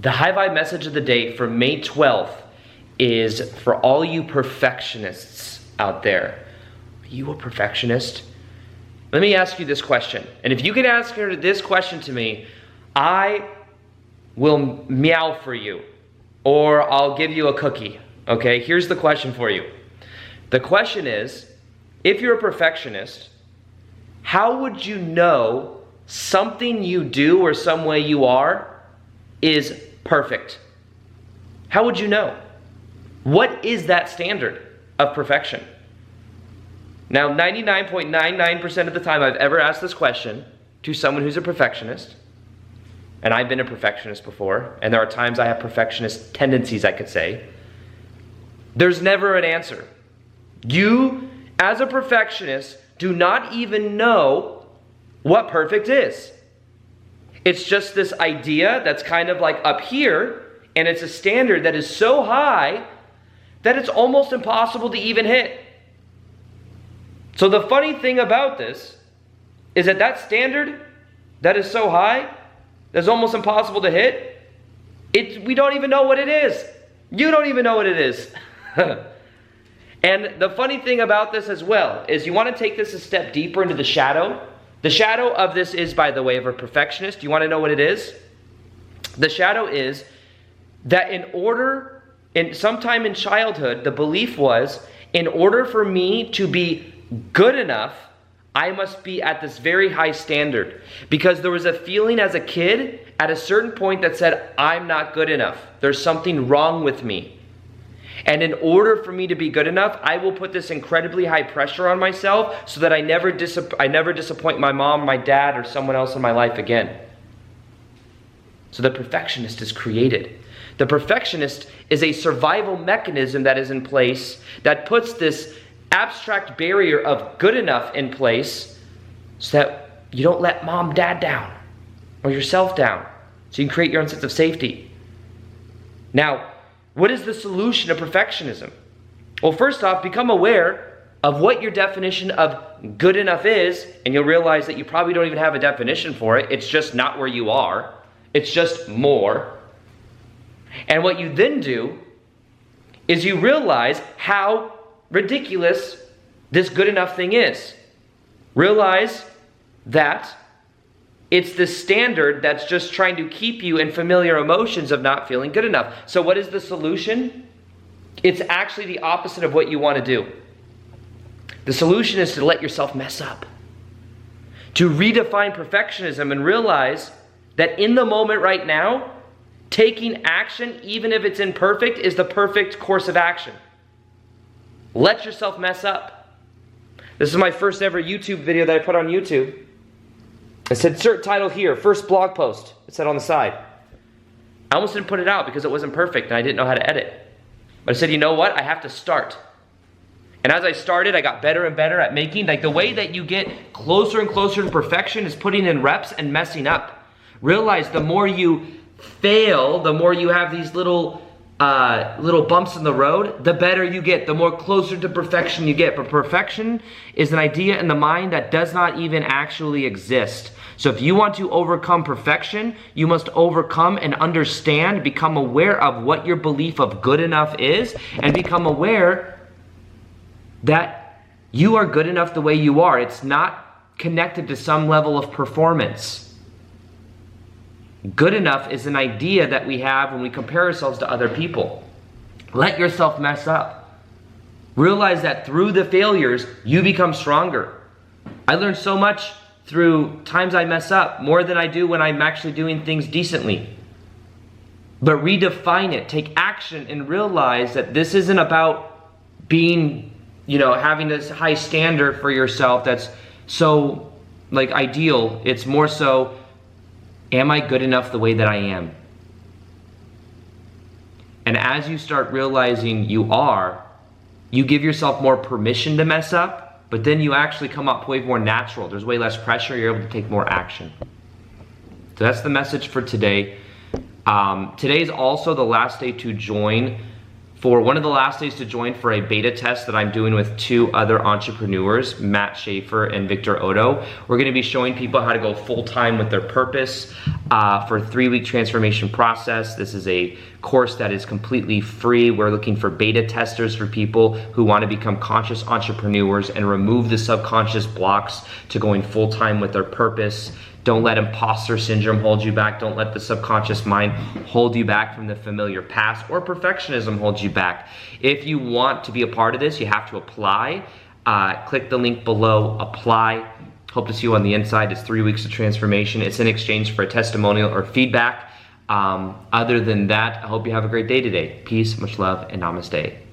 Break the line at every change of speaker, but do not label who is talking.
The high vibe message of the day for May 12th is for all you perfectionists out there. Are you a perfectionist? Let me ask you this question. And if you can answer this question to me, I will meow for you, or I'll give you a cookie. Okay, here's the question for you. The question is, if you're a perfectionist, how would you know something you do or some way you are is perfect? How would you know? What is that standard of perfection? Now, 99.99% of the time I've ever asked this question to someone who's a perfectionist, and I've been a perfectionist before, and there are times I have perfectionist tendencies, I could say, there's never an answer. You, as a perfectionist, do not even know what perfect is. It's just this idea that's kind of like up here, and it's a standard that is so high that it's almost impossible to even hit. So the funny thing about this is that that standard that is so high, that's almost impossible to hit, we don't even know what it is. You don't even know what it is. And the funny thing about this as well is you want to take this a step deeper into the shadow. The shadow of this is, by the way, of a perfectionist. You want to know what it is? The shadow is that sometime in childhood, the belief was, in order for me to be good enough, I must be at this very high standard. Because there was a feeling as a kid at a certain point that said, I'm not good enough. There's something wrong with me. And in order for me to be good enough, I will put this incredibly high pressure on myself so that I never disappoint my mom, my dad, or someone else in my life again. So the perfectionist is created. The perfectionist is a survival mechanism that is in place that puts this abstract barrier of good enough in place so that you don't let mom, dad down or yourself down. So you can create your own sense of safety. Now, what is the solution to perfectionism? Well, first off, become aware of what your definition of good enough is, and you'll realize that you probably don't even have a definition for it. It's just not where you are. It's just more. And what you then do is you realize how ridiculous this good enough thing is. Realize that it's the standard that's just trying to keep you in familiar emotions of not feeling good enough. So what is the solution? It's actually the opposite of what you want to do. The solution is to let yourself mess up. To redefine perfectionism and realize that in the moment right now, taking action, even if it's imperfect, is the perfect course of action. Let yourself mess up. This is my first ever YouTube video that I put on YouTube. I said, insert title here, first blog post. It said on the side. I almost didn't put it out because it wasn't perfect and I didn't know how to edit. But I said, you know what? I have to start. And as I started, I got better and better at making, like the way that you get closer and closer to perfection is putting in reps and messing up. Realize the more you fail, the more you have these little bumps in the road, the better you get, the more closer to perfection you get. But perfection is an idea in the mind that does not even actually exist. So if you want to overcome perfection, you must overcome and understand, become aware of what your belief of good enough is, and become aware that you are good enough the way you are. It's not connected to some level of performance. Good enough is an idea that we have when we compare ourselves to other people. Let yourself mess up. Realize that through the failures, you become stronger. I learned so much through times I mess up, more than I do when I'm actually doing things decently. But redefine it, take action, and realize that this isn't about being, having this high standard for yourself that's so ideal. It's more so, am I good enough the way that I am? And as you start realizing you are, you give yourself more permission to mess up, but then you actually come up way more natural. There's way less pressure. You're able to take more action. So that's the message for today. Today is also the last day to join for one of the last days to join for a beta test that I'm doing with two other entrepreneurs, Matt Schaefer and Victor Odo. We're going to be showing people how to go full-time with their purpose, for a 3-week transformation process. This is a course that is completely free. We're looking for beta testers, for people who want to become conscious entrepreneurs and remove the subconscious blocks to going full-time with their purpose. Don't let imposter syndrome hold you back. Don't let the subconscious mind hold you back from the familiar past, or perfectionism hold you back. If you want to be a part of this, you have to apply. Click the link below, apply. Hope to see you on the inside. It's 3 weeks of transformation. It's in exchange for a testimonial or feedback. Other than that, I hope you have a great day today. Peace, much love, and namaste.